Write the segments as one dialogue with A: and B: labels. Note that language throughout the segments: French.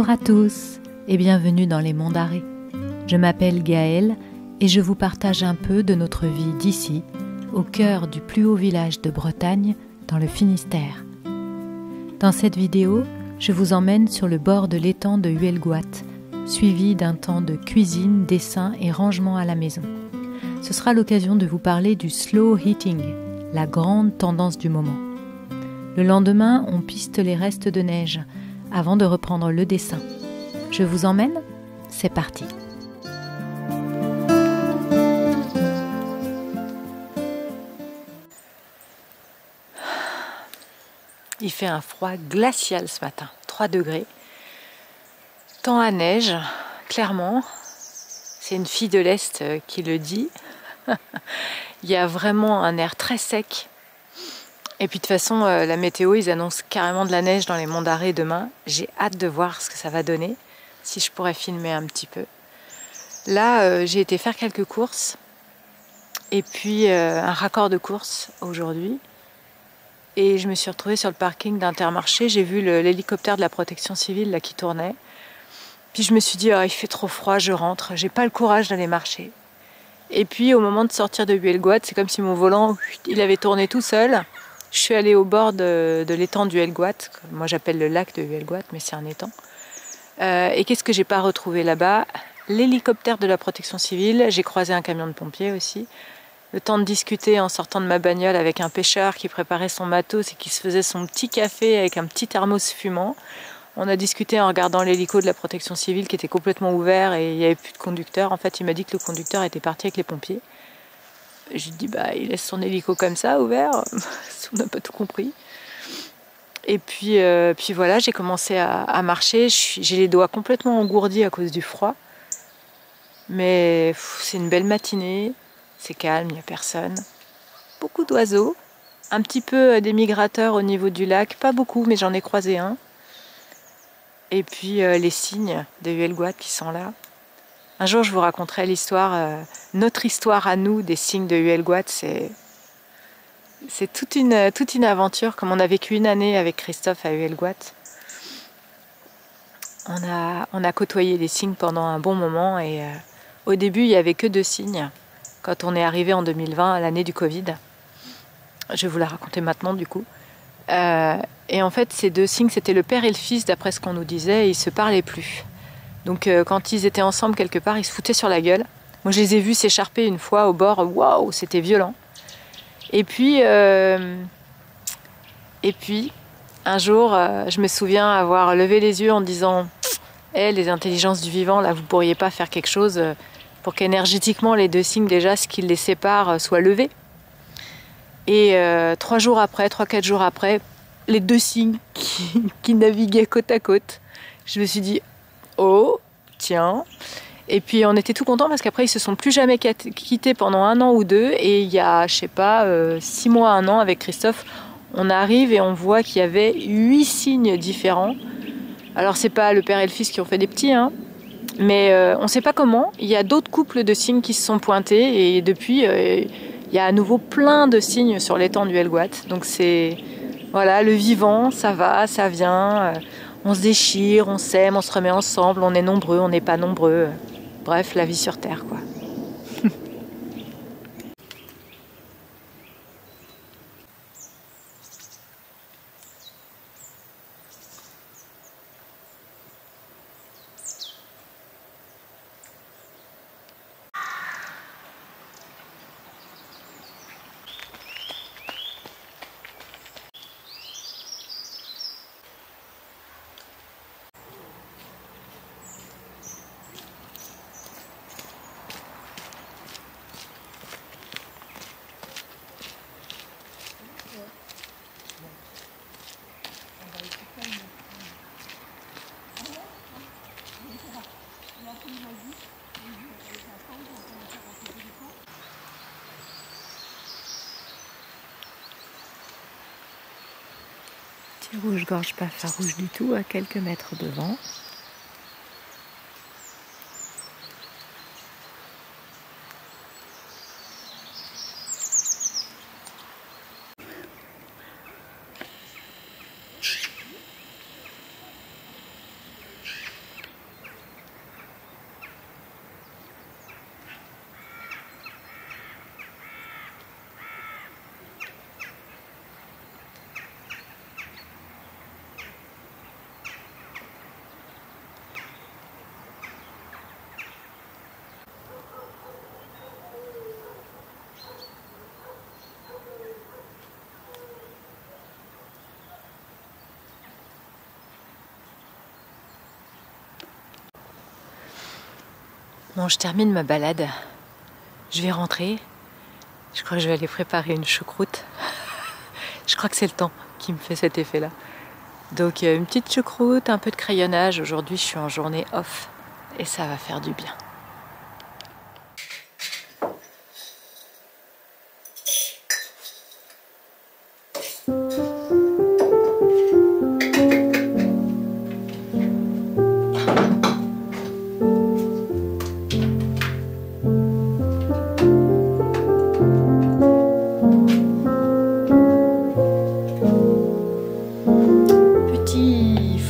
A: Bonjour à tous et bienvenue dans les Monts d'Arrée. Je m'appelle Gaëlle et je vous partage un peu de notre vie d'ici, au cœur du plus haut village de Bretagne, dans le Finistère. Dans cette vidéo, je vous emmène sur le bord de l'étang de Huelgoat, suivi d'un temps de cuisine, dessin et rangement à la maison. Ce sera l'occasion de vous parler du slow heating, la grande tendance du moment. Le lendemain, on piste les restes de neige avant de reprendre le dessin. Je vous emmène ? C'est parti. Il fait un froid glacial ce matin, 3 degrés. Temps à neige, clairement. C'est une fille de l'Est qui le dit. Il y a vraiment un air très sec. Et puis de toute façon, la météo, ils annoncent carrément de la neige dans les Monts d'Arrée demain. J'ai hâte de voir ce que ça va donner, si je pourrais filmer un petit peu. Là, j'ai été faire quelques courses, et puis un raccord de courses aujourd'hui. Et je me suis retrouvée sur le parking d'Intermarché. J'ai vu l'hélicoptère de la protection civile là, qui tournait. Puis je me suis dit, oh, il fait trop froid, je rentre. J'ai pas le courage d'aller marcher. Et puis au moment de sortir de Huelgoat, c'est comme si mon volant, il avait tourné tout seul. Je suis allée au bord de l'étang du Huelgoat. Moi j'appelle le lac de Huelgoat, mais c'est un étang. Et qu'est-ce que j'ai pas retrouvé là-bas? L'hélicoptère de la protection civile. J'ai croisé un camion de pompiers aussi. Le temps de discuter en sortant de ma bagnole avec un pêcheur qui préparait son matos et qui se faisait son petit café avec un petit thermos fumant. On a discuté en regardant l'hélico de la protection civile qui était complètement ouvert et il n'y avait plus de conducteur. En fait, il m'a dit que le conducteur était parti avec les pompiers. J'ai dit, bah, il laisse son hélico comme ça, ouvert. On n'a pas tout compris. Et puis voilà, j'ai commencé à marcher. J'ai les doigts complètement engourdis à cause du froid. Mais c'est une belle matinée. C'est calme, il n'y a personne. Beaucoup d'oiseaux. Un petit peu des migrateurs au niveau du lac. Pas beaucoup, mais j'en ai croisé un. Et puis les cygnes de Huelgoat qui sont là. Un jour, je vous raconterai l'histoire, notre histoire à nous des cygnes de Huelgoat. C'est toute une aventure, comme on a vécu une année avec Christophe à Huelgoat. On a côtoyé les cygnes pendant un bon moment et au début, il n'y avait que 2 cygnes. Quand on est arrivé en 2020, à l'année du Covid. Je vais vous la raconter maintenant du coup. Et en fait, ces 2 cygnes, c'était le père et le fils, d'après ce qu'on nous disait, et ils ne se parlaient plus. Donc quand ils étaient ensemble quelque part, ils se foutaient sur la gueule. Moi, je les ai vus s'écharper une fois au bord. Waouh, c'était violent. Et puis, un jour, je me souviens avoir levé les yeux en disant « Hey, les intelligences du vivant, là, vous pourriez pas faire quelque chose pour qu'énergétiquement, les 2 cygnes, déjà, ce qui les sépare, soit levé ?» Et 3-4 jours après, les 2 cygnes qui naviguaient côte à côte, je me suis dit « Oh, tiens !» Et puis on était tout contents parce qu'après ils se sont plus jamais quittés pendant 1 an ou 2. Et il y a, je sais pas, 6 mois, 1 an avec Christophe, on arrive et on voit qu'il y avait 8 cygnes différents. Alors c'est pas le père et le fils qui ont fait des petits, hein, mais on sait pas comment. Il y a d'autres couples de cygnes qui se sont pointés et depuis il y a à nouveau plein de cygnes sur l'étang du Huelgoat. Donc c'est, voilà, le vivant, ça va, ça vient. On se déchire, on s'aime, on se remet ensemble, on est nombreux, on n'est pas nombreux. Bref, la vie sur Terre, quoi. Petit rouge-gorge pas farouche du tout, à quelques mètres devant. Bon, je termine ma balade. Je vais rentrer. Je crois que je vais aller préparer une choucroute. Je crois que c'est le temps qui me fait cet effet-là. Donc une petite choucroute, un peu de crayonnage. Aujourd'hui, je suis en journée off et ça va faire du bien.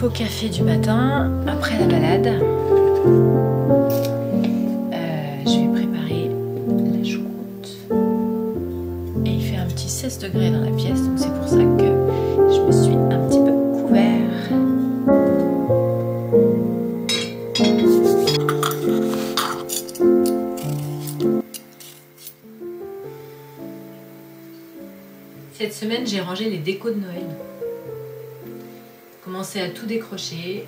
A: Au café du matin, après la balade, je vais préparer la choucroute. Et il fait un petit 16 degrés dans la pièce, donc c'est pour ça que je me suis un petit peu couvert. Cette semaine, j'ai rangé les décos de Noël. Commencé à tout décrocher.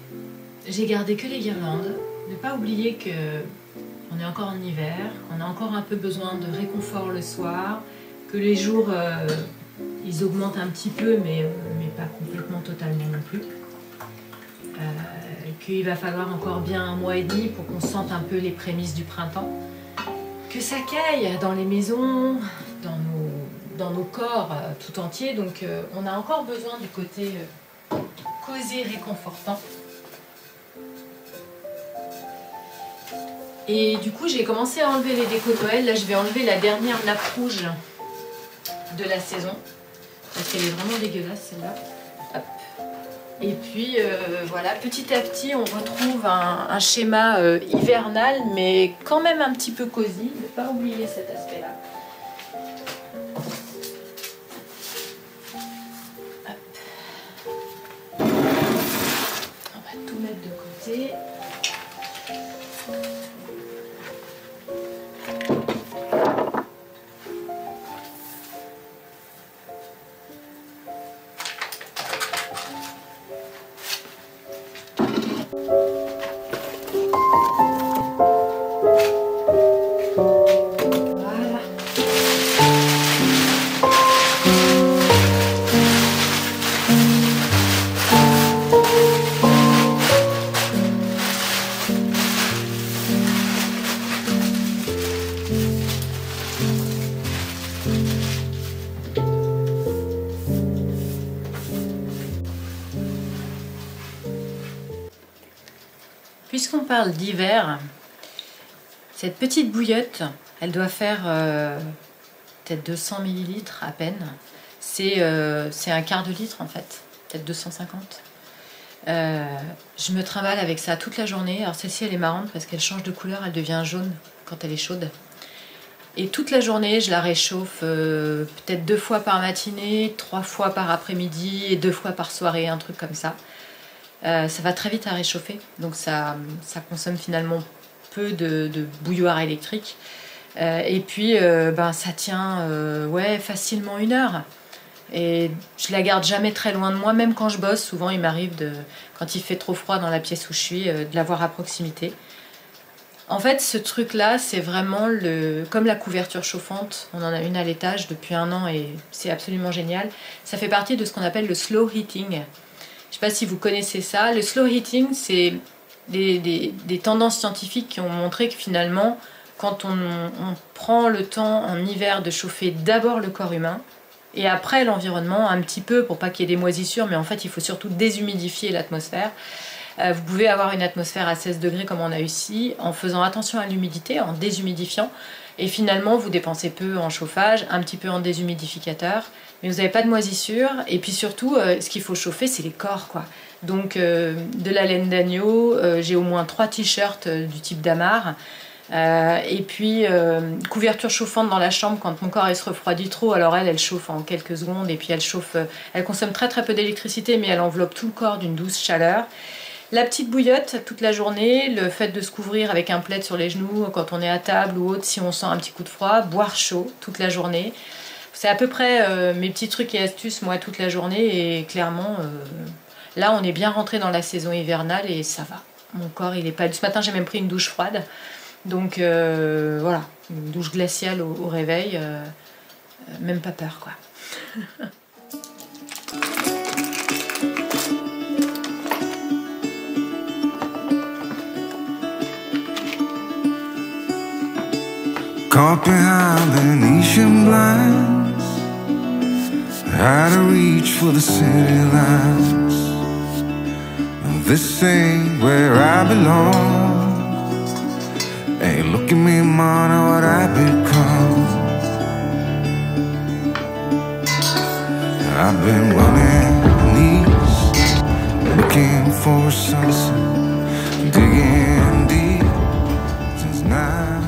A: J'ai gardé que les guirlandes. Ne pas oublier que on est encore en hiver, qu'on a encore un peu besoin de réconfort le soir, que les jours ils augmentent un petit peu, mais pas complètement totalement non plus. Qu'il va falloir encore bien 1 mois et demi pour qu'on sente un peu les prémices du printemps. Que ça caille dans les maisons, dans nos corps tout entiers. Donc on a encore besoin du côté cosy, réconfortant. Et du coup, j'ai commencé à enlever les décos de Noël. Là, je vais enlever la dernière nappe rouge de la saison. Parce qu'elle est vraiment dégueulasse, celle-là. Et puis, voilà, petit à petit, on retrouve un schéma hivernal, mais quand même un petit peu cosy. Ne pas oublier cet aspect-là. De côté. Voilà. Puisqu'on parle d'hiver, cette petite bouillotte, elle doit faire peut-être 200 ml à peine. C'est un quart de litre en fait, peut-être 250. Je me trimballe avec ça toute la journée. Alors celle-ci elle est marrante parce qu'elle change de couleur, elle devient jaune quand elle est chaude. Et toute la journée je la réchauffe peut-être 2 fois par matinée, 3 fois par après-midi et 2 fois par soirée, un truc comme ça. Ça va très vite à réchauffer, donc ça consomme finalement peu de bouilloire électrique. Et puis ça tient ouais, facilement 1 heure. Et je la garde jamais très loin de moi, même quand je bosse. Souvent il m'arrive, quand il fait trop froid dans la pièce où je suis, de l'avoir à proximité. En fait, ce truc-là, c'est vraiment comme la couverture chauffante. On en a une à l'étage depuis 1 an et c'est absolument génial. Ça fait partie de ce qu'on appelle le slow heating. Je ne sais pas si vous connaissez ça. Le slow heating, c'est des tendances scientifiques qui ont montré que finalement, quand on prend le temps en hiver de chauffer d'abord le corps humain, et après l'environnement, un petit peu pour pas qu'il y ait des moisissures, mais en fait il faut surtout déshumidifier l'atmosphère. Vous pouvez avoir une atmosphère à 16 degrés comme on a ici, en faisant attention à l'humidité, en déshumidifiant. Et finalement, vous dépensez peu en chauffage, un petit peu en déshumidificateur, mais vous n'avez pas de moisissure. Et puis surtout, ce qu'il faut chauffer, c'est les corps, quoi. Donc de la laine d'agneau, j'ai au moins 3 t-shirts du type Damar. Et puis couverture chauffante dans la chambre quand mon corps il se refroidit trop. Alors elle chauffe en quelques secondes et puis elle consomme très très peu d'électricité, mais elle enveloppe tout le corps d'une douce chaleur. La petite bouillotte toute la journée, le fait de se couvrir avec un plaid sur les genoux quand on est à table ou autre, si on sent un petit coup de froid, boire chaud toute la journée. C'est à peu près mes petits trucs et astuces moi toute la journée, et clairement là on est bien rentré dans la saison hivernale et ça va. Mon corps il est pas... Ce matin j'ai même pris une douche froide Donc voilà, une douche glaciale au réveil, même pas peur quoi.
B: Caught behind Venetian blinds, out of reach for the city lights. This ain't where I belong. Hey, look at me, man, what I've become. I've been running east, looking for a sunset, digging deep since 99.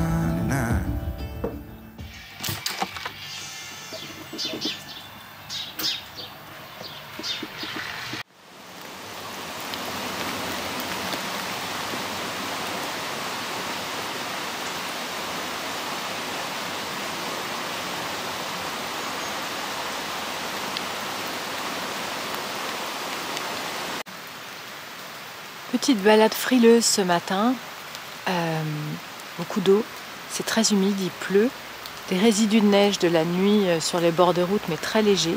A: Petite balade frileuse ce matin, beaucoup d'eau, c'est très humide, il pleut, des résidus de neige de la nuit sur les bords de route mais très légers.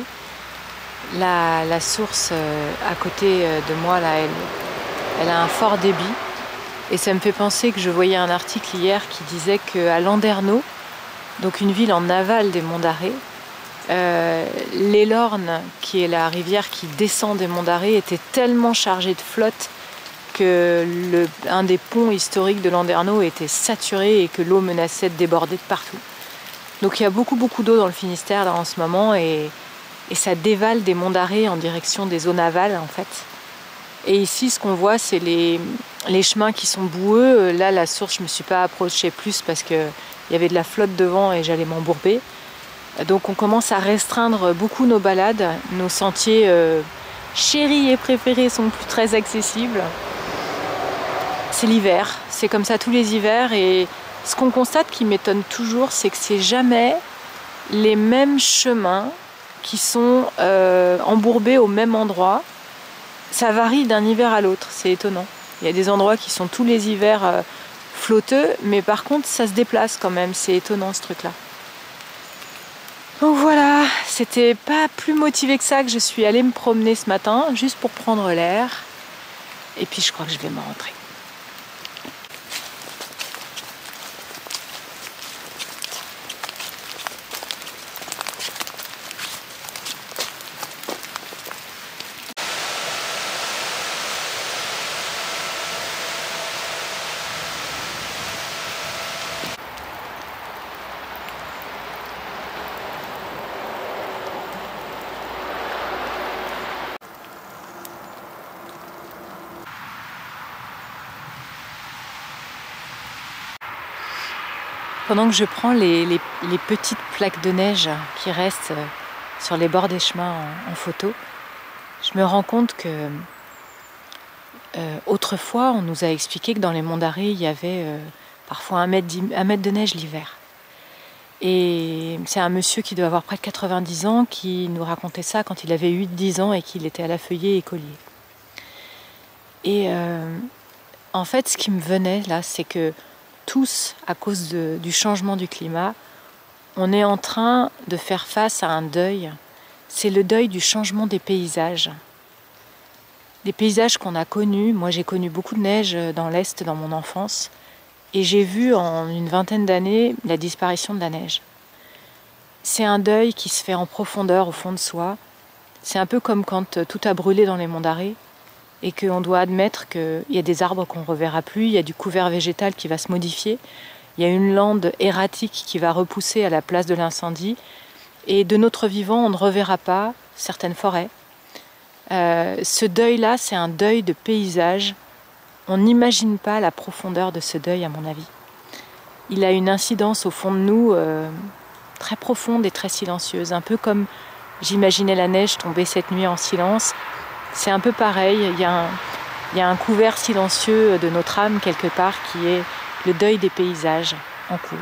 A: La source à côté de moi là, elle a un fort débit et ça me fait penser que je voyais un article hier qui disait qu'à Landerneau, donc une ville en aval des Monts d'Arrée, l'Elorn, qui est la rivière qui descend des Monts d'Arrée, était tellement chargée de flotte que un des ponts historiques de Landerneau était saturé et que l'eau menaçait de déborder de partout. Donc il y a beaucoup d'eau dans le Finistère là, en ce moment et ça dévale des Monts d'Arrée en direction des zones aval en fait. Et ici ce qu'on voit c'est les chemins qui sont boueux. Là la source je me suis pas approchée plus parce qu'il y avait de la flotte devant et j'allais m'embourber. Donc on commence à restreindre beaucoup nos balades, nos sentiers chéris et préférés sont plus très accessibles. C'est l'hiver, c'est comme ça tous les hivers et ce qu'on constate qui m'étonne toujours, c'est que c'est jamais les mêmes chemins qui sont embourbés au même endroit. Ça varie d'un hiver à l'autre, c'est étonnant. Il y a des endroits qui sont tous les hivers flotteux, mais par contre ça se déplace quand même, c'est étonnant ce truc-là. Donc voilà, c'était pas plus motivé que ça que je suis allée me promener ce matin, juste pour prendre l'air. Et puis je crois que je vais me rentrer. Pendant que je prends les petites plaques de neige qui restent sur les bords des chemins en photo, je me rends compte que autrefois on nous a expliqué que dans les Monts d'Arrée il y avait parfois 1 mètre de neige l'hiver. Et c'est un monsieur qui doit avoir près de 90 ans qui nous racontait ça quand il avait 8-10 ans et qu'il était à la feuillée écolier. Et en fait ce qui me venait là c'est que tous, à cause du changement du climat, on est en train de faire face à un deuil. C'est le deuil du changement des paysages. Des paysages qu'on a connus. Moi, j'ai connu beaucoup de neige dans l'Est dans mon enfance. Et j'ai vu en une vingtaine d'années la disparition de la neige. C'est un deuil qui se fait en profondeur au fond de soi. C'est un peu comme quand tout a brûlé dans les Monts d'Arrée. Et qu'on doit admettre qu'il y a des arbres qu'on ne reverra plus, il y a du couvert végétal qui va se modifier, il y a une lande erratique qui va repousser à la place de l'incendie, et de notre vivant, on ne reverra pas certaines forêts. Ce deuil-là, c'est un deuil de paysage. On n'imagine pas la profondeur de ce deuil, à mon avis. Il a une incidence au fond de nous très profonde et très silencieuse, un peu comme j'imaginais la neige tomber cette nuit en silence. C'est un peu pareil, il y a un couvert silencieux de notre âme quelque part qui est le deuil des paysages en cours.